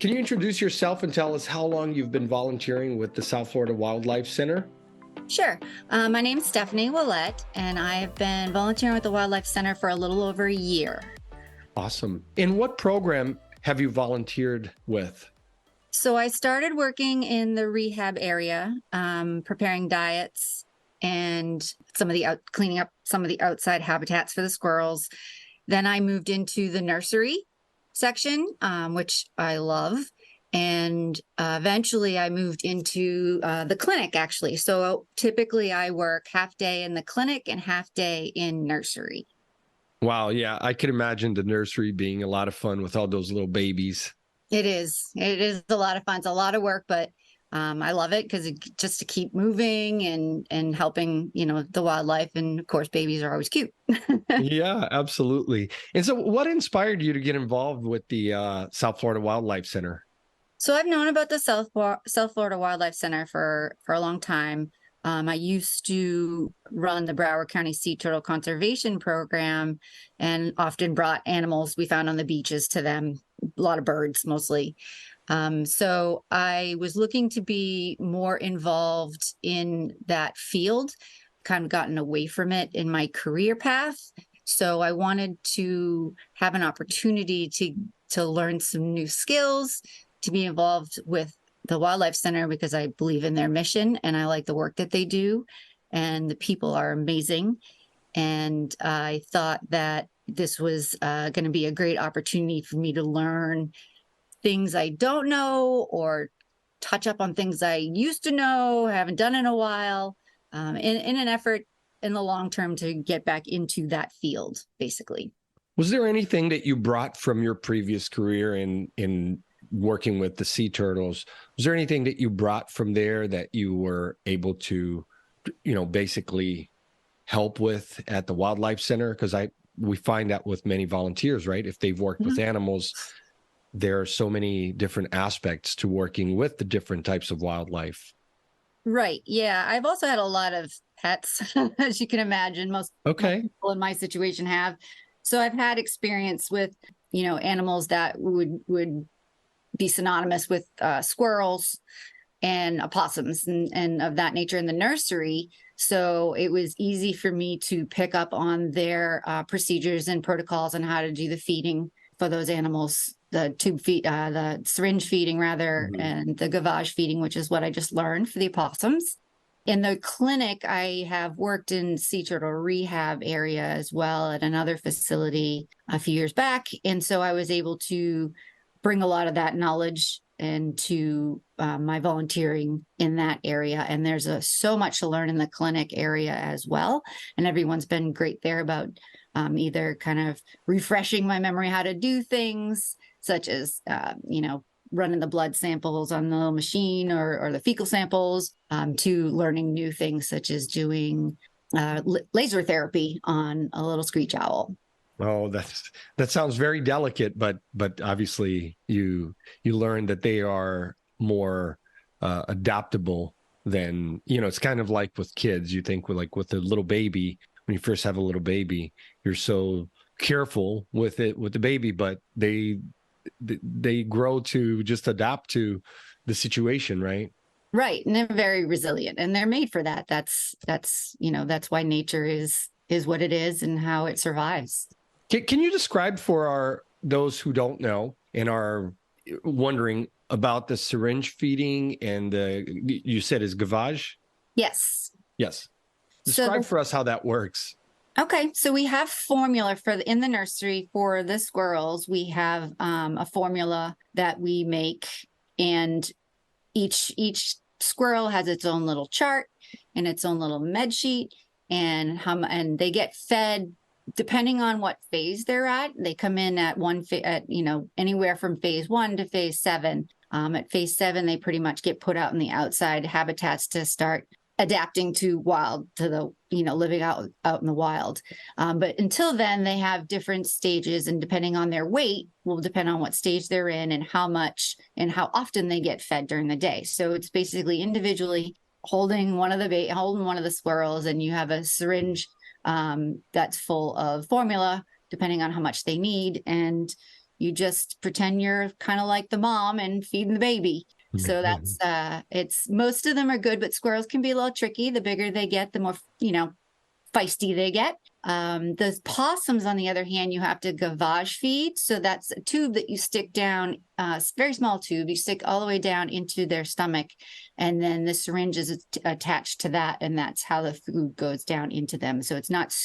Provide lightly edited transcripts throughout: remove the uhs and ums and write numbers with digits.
Can you introduce yourself and tell us how long you've been volunteering with the South Florida Wildlife Center? Sure. My name's Stefanie Ouellette, and I have been volunteering with the Wildlife Center for a little over a year. Awesome. In what program have you volunteered with? So I started working in the rehab area, preparing diets and cleaning up some of the outside habitats for the squirrels. Then I moved into the nursery section, which I love. And eventually I moved into the clinic, actually. So typically I work half day in the clinic and half day in nursery. Wow, yeah, I can imagine the nursery being a lot of fun with all those little babies. It is. It is a lot of fun. It's a lot of work, but I love it because just to keep moving and helping, the wildlife. And of course, babies are always cute. Yeah, absolutely. And so what inspired you to get involved with the South Florida Wildlife Center? So I've known about the South Florida Wildlife Center for a long time. I used to run the Broward County Sea Turtle Conservation Program and often brought animals we found on the beaches to them, a lot of birds mostly. So I was looking to be more involved in that field, kind of gotten away from it in my career path. So I wanted to have an opportunity to learn some new skills, to be involved with the Wildlife Center because I believe in their mission and I like the work that they do. And the people are amazing. And I thought that this was going to be a great opportunity for me to learn things I don't know or touch up on things I used to know, haven't done in a while, in an effort in the long term to get back into that field, basically. Was there anything that you brought from your previous career in working with the sea turtles? Was there anything that you brought from there that you were able to, basically help with at the Wildlife Center? Because we find that with many volunteers, right? If they've worked with animals, there are so many different aspects to working with the different types of wildlife. Right. Yeah. I've also had a lot of pets, as you can imagine. Most people in my situation have. So I've had experience with, animals that would be synonymous with squirrels and opossums and of that nature in the nursery. So it was easy for me to pick up on their procedures and protocols on how to do the feeding for those animals, the syringe feeding rather, and the gavage feeding, which is what I just learned for the opossums. In the clinic, I have worked in sea turtle rehab area as well at another facility a few years back. And so I was able to bring a lot of that knowledge into my volunteering in that area. And there's so much to learn in the clinic area as well. And everyone's been great there about either kind of refreshing my memory how to do things, such as, running the blood samples on the little machine or the fecal samples, to learning new things such as doing laser therapy on a little screech owl. Oh, that sounds very delicate, but obviously you learn that they are more adaptable than, it's kind of like with kids. You think with a little baby, when you first have a little baby, you're so careful with the baby, but they grow to just adapt to the situation, right? Right. And they're very resilient and they're made for that. That's why nature is what it is and how it survives. Can you describe for those who don't know and are wondering about the syringe feeding and you said is gavage? Yes. Yes. Describe for us how that works. Okay, so we have formula in the nursery for the squirrels. We have a formula that we make, and each squirrel has its own little chart and its own little med sheet, and they get fed depending on what phase they're at. They come in at anywhere from phase 1 to phase 7. At phase 7, they pretty much get put out in the outside habitats to start adapting to living out in the wild. But until then, they have different stages, and depending on their weight will depend on what stage they're in and how much and how often they get fed during the day. So it's basically individually holding one of the squirrels, and you have a syringe that's full of formula depending on how much they need, and You just pretend you're kind of like the mom and feeding the baby. So that's it's most of them are good, but squirrels can be a little tricky. The bigger they get, the more, feisty they get. The possums, on the other hand, you have to gavage feed. So that's a tube that you stick down, very small tube, you stick all the way down into their stomach. And then the syringe is attached to that. And that's how the food goes down into them. So it's not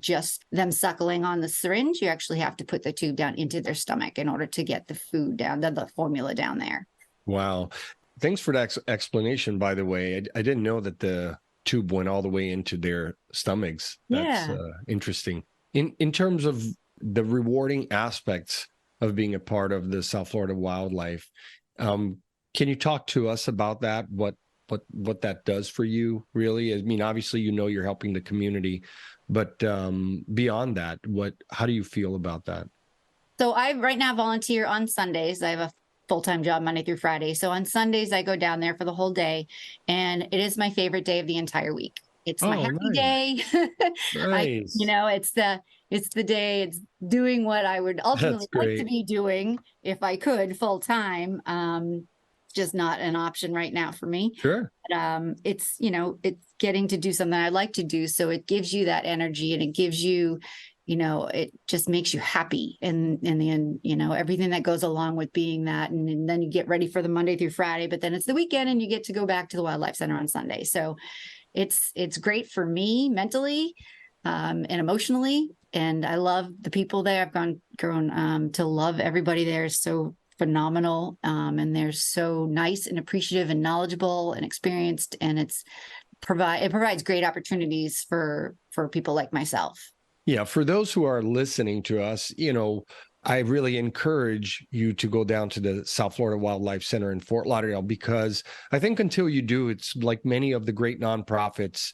just them suckling on the syringe. You actually have to put the tube down into their stomach in order to get the food down, the formula down there. Wow. Thanks for that explanation, by the way. I didn't know that the tube went all the way into their stomachs. That's interesting. In terms of the rewarding aspects of being a part of the South Florida wildlife, can you talk to us about that? What that does for you, really? I mean, obviously, you're helping the community, but beyond that, how do you feel about that? So I right now volunteer on Sundays. I have a full-time job Monday through Friday. So on Sundays, I go down there for the whole day. And it is my favorite day of the entire week. It's my happy day. Nice. It's the day, it's doing what I would ultimately like to be doing if I could full time. Just not an option right now for me. Sure. But, it's getting to do something I like to do. So it gives you that energy, and it gives you, it just makes you happy. And in the end, everything that goes along with being that. And then you get ready for the Monday through Friday, but then it's the weekend and you get to go back to the Wildlife Center on Sunday. So it's great for me mentally and emotionally. And I love the people there. I've grown to love everybody there. Is so phenomenal. And they're so nice and appreciative and knowledgeable and experienced. And it provides great opportunities for people like myself. Yeah, for those who are listening to us, I really encourage you to go down to the South Florida Wildlife Center in Fort Lauderdale, because I think until you do, it's like many of the great nonprofits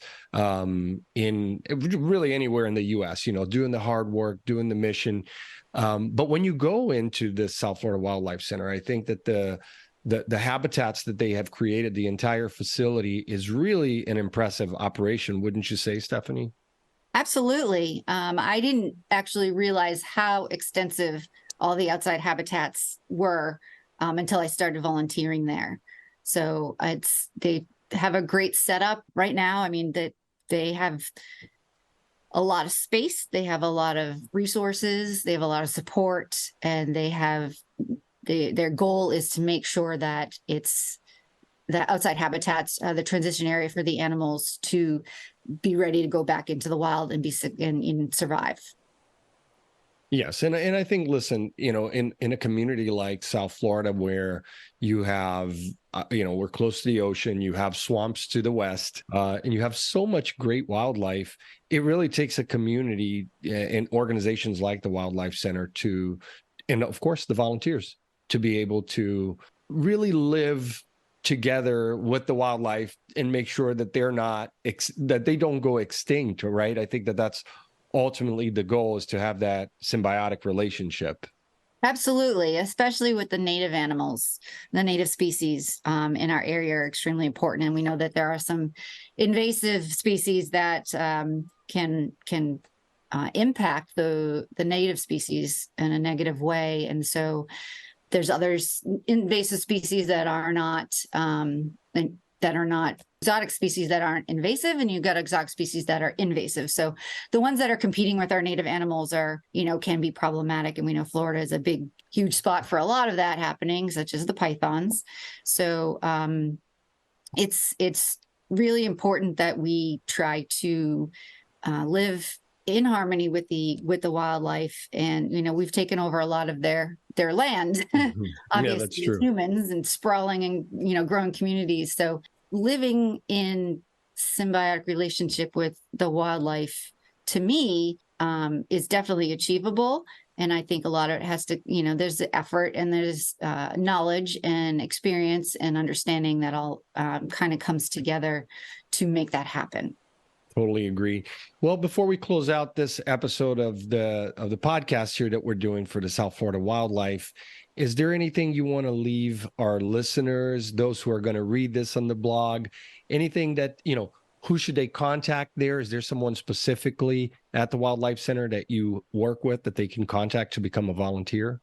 in really anywhere in the U.S., doing the hard work, doing the mission. But when you go into the South Florida Wildlife Center, I think that the habitats that they have created, the entire facility, is really an impressive operation. Wouldn't you say, Stefanie? Absolutely. I didn't actually realize how extensive all the outside habitats were until I started volunteering there. So they have a great setup right now. I mean, that they have a lot of space, they have a lot of resources, they have a lot of support, and their goal is to make sure that it's the outside habitats, the transition area for the animals to be ready to go back into the wild and survive. Yes. And I think, listen, in a community like South Florida, where you have, we're close to the ocean, you have swamps to the west, and you have so much great wildlife, it really takes a community and organizations like the Wildlife Center and of course, the volunteers, to be able to really live together with the wildlife and make sure that that they don't go extinct, right? I think that's ultimately the goal, is to have that symbiotic relationship. Absolutely, especially with the native animals. The native species in our area are extremely important, and we know that there are some invasive species that can impact the native species in a negative way. And so there's others invasive species that are not exotic species that aren't invasive, and you've got exotic species that are invasive. So the ones that are competing with our native animals can be problematic. And we know Florida is a huge spot for a lot of that happening, such as the pythons. So it's really important that we try to live in harmony with the wildlife. And we've taken over a lot of their land, obviously, as humans, and sprawling and growing communities. So living in symbiotic relationship with the wildlife, to me, is definitely achievable. And I think a lot of it has to, there's the effort, and there's knowledge and experience and understanding that all kind of comes together to make that happen. Totally agree. Well, before we close out this episode of the podcast here that we're doing for the South Florida Wildlife, is there anything you want to leave our listeners, those who are going to read this on the blog, anything that, who should they contact there? Is there someone specifically at the Wildlife Center that you work with that they can contact to become a volunteer?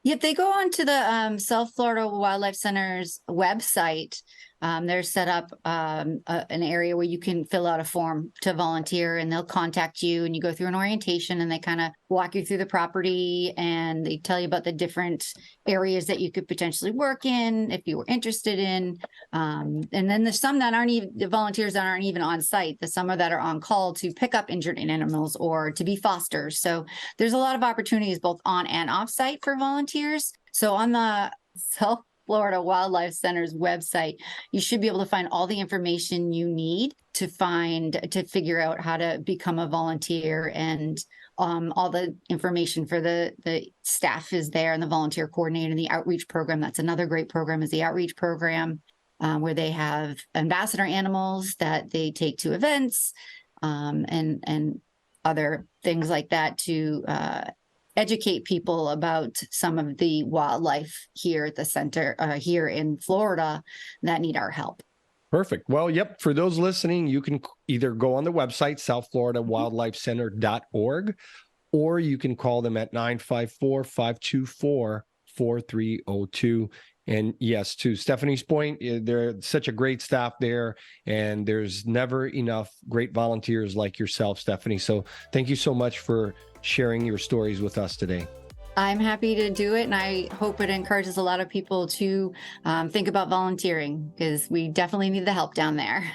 Yep, they go onto the South Florida Wildlife Center's website. They're set up an area where you can fill out a form to volunteer, and they'll contact you, and you go through an orientation, and they kind of walk you through the property, and they tell you about the different areas that you could potentially work in if you were interested in. And then there's some that aren't even the volunteers that aren't even on site. The some are that are on call to pick up injured animals or to be fosters. So there's a lot of opportunities both on and off site for volunteers. So on the South Florida Wildlife Center's website, you should be able to find all the information you need to figure out how to become a volunteer, and all the information for the staff is there, and the volunteer coordinator, and the outreach program. That's another great program, is the outreach program, where they have ambassador animals that they take to events, and other things like that to educate people about some of the wildlife here at the center, here in Florida, that need our help. Perfect. Well, yep. For those listening, you can either go on the website, southfloridawildlifecenter.org, or you can call them at 954-524-4302. And yes, to Stefanie's point, they're such a great staff there, and there's never enough great volunteers like yourself, Stefanie. So thank you so much for sharing your stories with us today. I'm happy to do it, and I hope it encourages a lot of people to think about volunteering, because we definitely need the help down there.